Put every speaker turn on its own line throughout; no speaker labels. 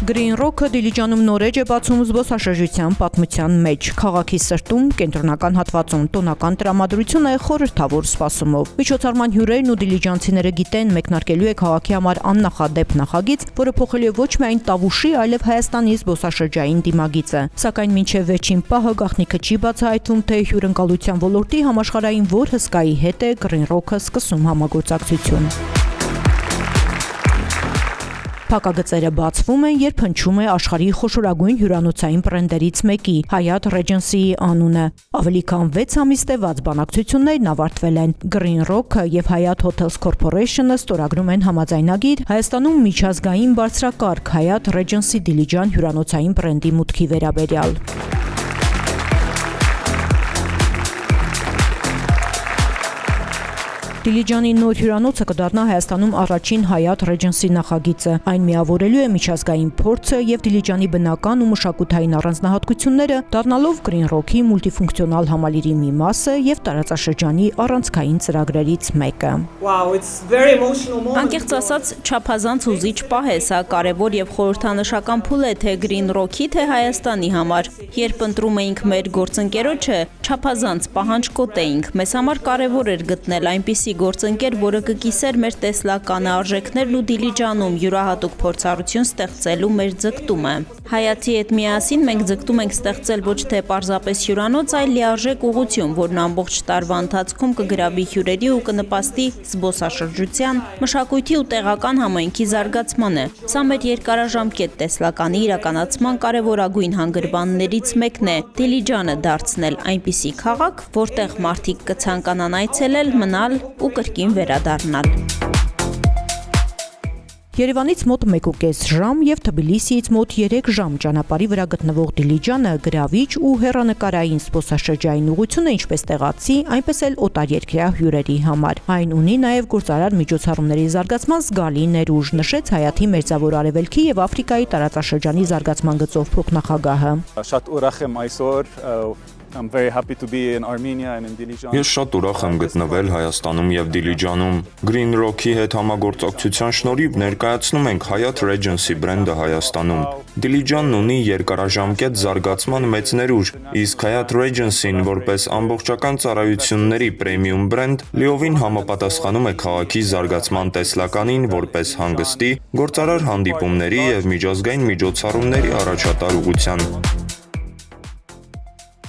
Green Rock-ը Դիլիջանում նոր էջ է բացում զբոսաշրջության պատմության մեջ։ Քաղաքի սրտում, կենտրոնական հատվածում տոնական տրամադրություն է խորհրդավոր սպասումով։ Միջոցառման հյուրերն ու դիլիջանցիները գիտեն, մեկնարկելու է քաղաքի համար աննախադեպ նախագիծ, որը փոխելու է ոչ միայն Տավուշի, այլև Հայաստանի զբոսաշրջային դիմագիծը։ Սակայն մինչև վերջին պահը գաղտնիքը չի բացահայտվում, թե հյուրընկալության ոլորտի համաշխարհային որ հսկայի հետ է Green Rock-ը սկսում համագործակցություն։ Փակագծերը բացվում են, երբ հնչում է աշխարհի խոշորագույն հյուրանոցային բրենդերից մեկի՝ Hyatt Regency-ի անունը։ Ավելի քան 6 ամիս տևած բանակցություններն ավարտվել են։ Green Rock-ը եւ Hyatt Hotels Corporation-ը ստորագրում են համաձայնագիր Հայաստանում միջազգային բարձրակարգ Hyatt Regency Դիլիջան հյուրանոցային բրենդի մուտքի վերաբերյալ։ Դիլիջանի նոր հյուրանոցը կդառնա Հայաստանում առաջին Hyatt Regency նախագիծը։ Այն միավորելու է միջազգային փորձը եւ Դիլիջանի բնական ու մշակութային առանձնահատկությունները, դառնալով Green Rock-ի մուլտիֆունկցիոնալ համալիրի մի մասը եւ տարածաշրջանի առանցքային ծրագրերից մեկը։
Անկեղծ ասած, չափազանց ուզիչ պահ է սա, կարևոր եւ խորհրդանշական փուլ է թե Green Rock-ի, թե Հայաստանի համար։ Երբ ընտրում էինք մեր գործընկերոջը, չափազանց պահանջկոտ էինք։ Մեզ համար կարևոր էր գտնել այնպիսի գործընկեր, որը կկիսեր մեր տեսլականը արժեքներն ու Դիլիջանում յուրահատուկ փորձառություն ստեղծելու մեր ձգտումը։ Հայացի հետ միասին մենք ձգտում ենք ստեղծել ոչ թե պարզապես հյուրանոց, այլ լիարժեք ուղղություն, որն ամբողջ տարվա ընթացքում կգրավի հյուրերի ու կնպաստի զբոսաշրջության, մշակույթի ու տեղական համայնքի զարգացմանը։ Սա մեր երկարաժամկետ տեսլականի իրականացման կարևորագույն հանգրվաններից մեկն է՝ Դիլիջանը դարձնել այնպիսի քաղաք, որտեղ մարդիկ կցանկանան այցելել, մնալ ու կրկին վերադառնալ։
Երևանից մոտ 1.5 ժամ եւ Թբիլիսիից մոտ 3 ժամ ճանապարհի վրա գտնվող Դիլիջանը գրավիչ ու հեռանկարային զբոսաշրջային ուղղություն է ինչպես տեղացի, այնպես էլ օտարերկրյա հյուրերի համար։ Այն ունի նաեւ գործարար միջոցառումների զարգացման զգալի ներուժ, նշեց Հայաթի Մերձավոր Արևելքի եւ Աֆրիկայի տարածաշրջանի զարգացման գծով փոխնախագահը։
Շատ ուրախ եմ այսօր I'm very happy to be in Armenia and in Dilijan.
Ես շատ ուրախ եմ գտնվել Հայաստանում եւ Դիլիջանում։ Green Rock-ի հետ համագործակցության շնորհիվ ներկայացնում ենք Hyatt Regency բրենդը Հայաստանում։ Դիլիջանն ունի երկարաժամկետ զարգացման մեծ ներուժ, իսկ Hyatt Regency-ն որպես ամբողջական ծառայությունների պրեմիում բրենդ լիովին համապատասխանում է քաղաքի զարգացման տեսլականին որպես հանգստի, գործարար հանդիպումների եւ միջազգային միջոցառումների առաջատար ուղղության։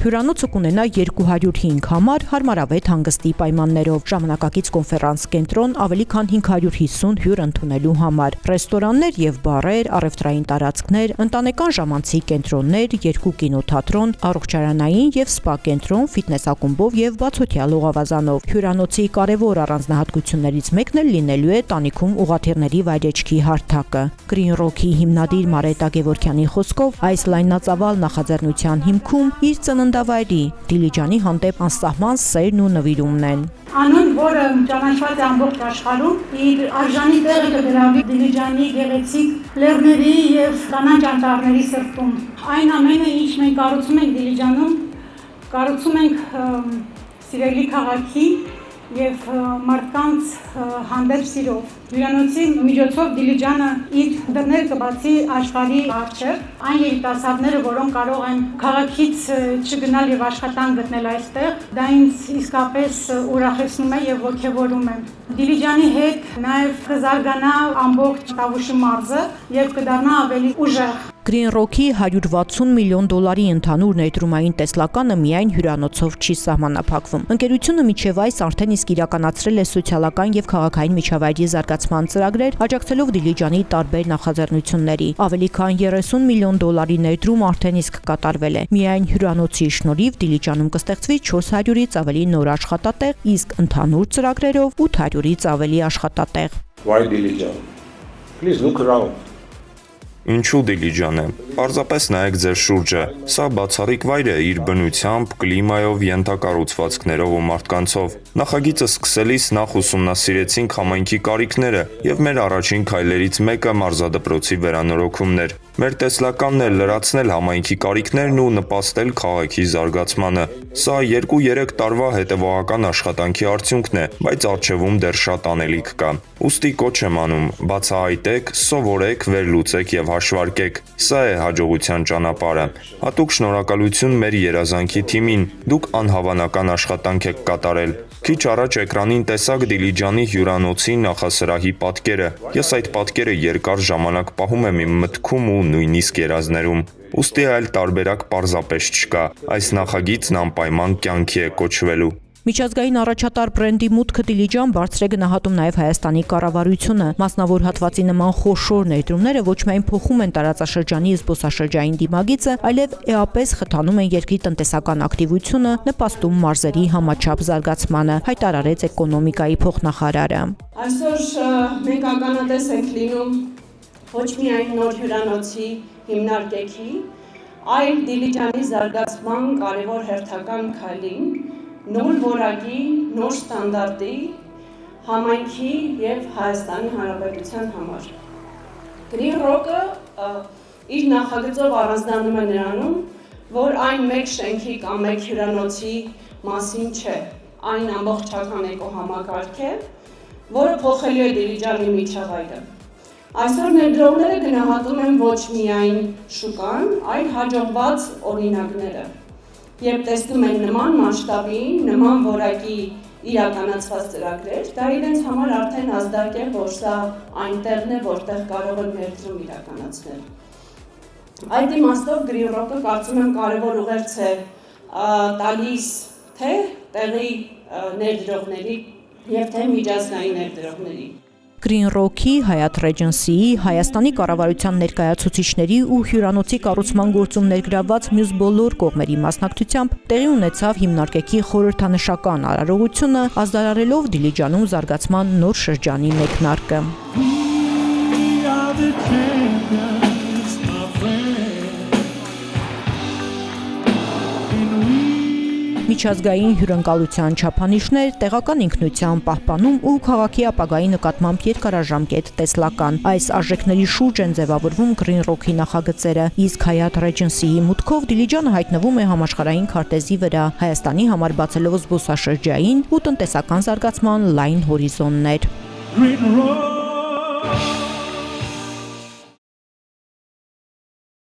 Հյուրանոցը կունենա 205 համար հարմարավետ հանգստի պայմաններով, ժամանակակից կոնֆերանս կենտրոն, ավելի քան 550 հյուր ընդունելու համար, ռեստորաններ եւ բարեր, առևտրային տարածքներ, ընտանեկան ժամանցի կենտրոններ, 2 կինոթատրոն, առողջարանային եւ սպա կենտրոն, ֆիթնես ակումբով եւ բացօթյա լողավազանով։ Հյուրանոցի կարևոր առանձնահատկություններից մեկն էլ լինելու է տանիքում ուղղաթիռների վայրեջքի հարթակը։ Green Rock-ի հիմնադիր Մարետա Գևորգյանի խոսքով, այս լայնածավալ նախաձեռնության հիմքում իր ծննդավայրի Դիլիջանի հանդեպ անսահման սերն ու նվիրումն են։
Անուն, որը ճանաչված է ամբողջ աշխարհում, իր արժանի տեղը կգրավի Դիլիջանի գեղեցիկ լեռների եւ կանաչ անտառների սրտում։ Այն ամենը, ինչ մենք կառուցում ենք Դիլիջանում, կառուցում ենք սիրելի քաղաքի եւ մարդկանց հանդեպ սիրով։ Հյուրանոցի միջոցով Դիլիջանը իր դռները կբացի աշխարհի առջև, այն երիտասարդները, որոնք կարող են քաղաքից չգնալ եւ աշխատանք գտնել այստեղ, դա ինձ իսկապես ուրախեցնում է եւ ոգևորում է։ Դիլիջանի հետ նաեւ կզարգանա ամբողջ Տավուշի մարզը եւ կդառնա ավելի ուժեղ։
Green Rock-ի $160 միլիոն ընդհանուր ներդրումային տեսլականը միայն հյուրանոցով չի սահմանափակվում։ Ընկերությունը մինչև այս արդեն իսկ իրականացրել է սոցիալական եւ քաղաքային միջավայրի զարգացման ծրագրեր, աջակցելով Դիլիջանի տարբեր նախաձեռնությունների։ Ավելի քան $30 միլիոն ներդրում արդեն իսկ կատարվել է։ Միայն հյուրանոցի շնորհիվ Դիլիջանում կստեղծվի 400-ից ավելի նոր աշխատատեղ, իսկ ընդհանուր ծրագրերով 800-ից ավելի աշխատատեղ։
Why Dilijan? Please look around.
Ինչու Դիլիջանը։ Պարզապես նայեք ձեր շուրջը։ Սա բացառիկ վայր է իր բնությամբ, կլիմայով, ենթակառուցվածքներով ու մարդկանցով։ Նախագիծը սկսելիս նախ ուսումնասիրեցինք համայնքի կարիքները եւ մեր առաջին քայլերից մեկը մարզադպրոցի վերանորոգումն էր։ Մեր տեսլականն է լրացնել համայնքի կարիքներն ու նպաստել քաղաքի զարգացմանը։ Սա 2-3 տարվա հետևողական աշխատանքի արդյունքն է, բայց առջևում դեռ շատ անելիք կա։ Ուստի կոչ եմ անում, բացահայտեք, սովորեք, վերլուծեք եւ հաշվարկեք։ Սա է հաջողության ճանապարհը։ Հատուկ շնորհակալություն մեր երազանքի թիմին։ Դուք անհավանական աշխատանք եք կատարել։ Քիչ առաջ էկրանին տեսաք Դիլիջանի հյուրանոցի նախասրահի պատկերը։ Ես այդ պատկերը երկար ժամանակ պահում եմ իմ մտքում ու նույնիսկ երազներում։ Ուստի այլ տարբերակ պարզապես չկա։ Այս նախագիծն անպայման կյանքի է կոչվելու։
Միջազգային առաջատար բրենդի մուտքը Դիլիջան բարձր է գնահատում նաև Հայաստանի կառավարությունը։ Մասնավոր հատվածի նման խոշոր ներդրումները ոչ միայն փոխում են տարածաշրջանի զբոսաշրջային դիմագիծը, այլև էապես խթանում են երկրի տնտեսական ակտիվությունը, նպաստում մարզերի համաչափ զարգացմանը, հայտարարեց էկոնոմիկայի փոխնախարարը։
Այսօր մենք ականատես ենք լինում ոչ միայն նոր հյուրանոցի հիմնարկեքի, այլ Դիլիջանի զարգացման կարևոր հերթական քայլին, նոր որակի, նոր ստանդարտի, համայնքի և Հայաստանի Հանրապետության համար։ Green Rock-ը իր նախագծով առանձնանում է նրանում, որ այն մեկ շենքի կամ մեկ հյուրանոցի մասին չէ, այն ամբողջական էկոհամակարգ է, որը փոխելու է Դիլիջանի միջավայրը։ Այսօր ներդրողները գնահատում են ոչ միայն շուկան, այլ հաջողված օրինակները։ Երբ տեսնում են նման մասշտաբի, նման որակի իրականացված ծրագրեր, դա իրենց համար արդեն ազդակ է, որ սա այնտեղն է, որտեղ կարող են ներդրում իրականացնել։ Այդ իմաստով Green Rock-ը կարծում եմ կարևոր ուղերձ է տալիս թե տեղի ներդրողների և թե միջազգային ներդրողների։
Green Rock-ի, Hyatt Regency-ի, Հայաստանի կառավարության ներկայացուցիչների ու հյուրանոցի կառուցման գործում ներգրավված մյուս բոլոր կողմերի մասնակցությամբ տեղի ունեցավ հիմնարկեքի խորհրդանշական արարողությունը, ազդարարելով Դիլիջանում զարգացման նոր շրջանի մեկնարկը։ Միջազգային հյուրընկալության չափանիշներ, տեղական ինքնության պահպանում ու քաղաքի ապագայի նկատմամբ երկարաժամկետ տեսլական։ Այս արժեքների շուրջ են ձևավորվում Green Rock-ի նախագծերը, իսկ Hyatt Regency-ի մուտքով Դիլիջանը հայտնվում է համաշխարհային քարտեզի վրա, Հայաստանի համար բացելով զբոսաշրջային ու տնտեսական զարգացման լայն հորիզոններ։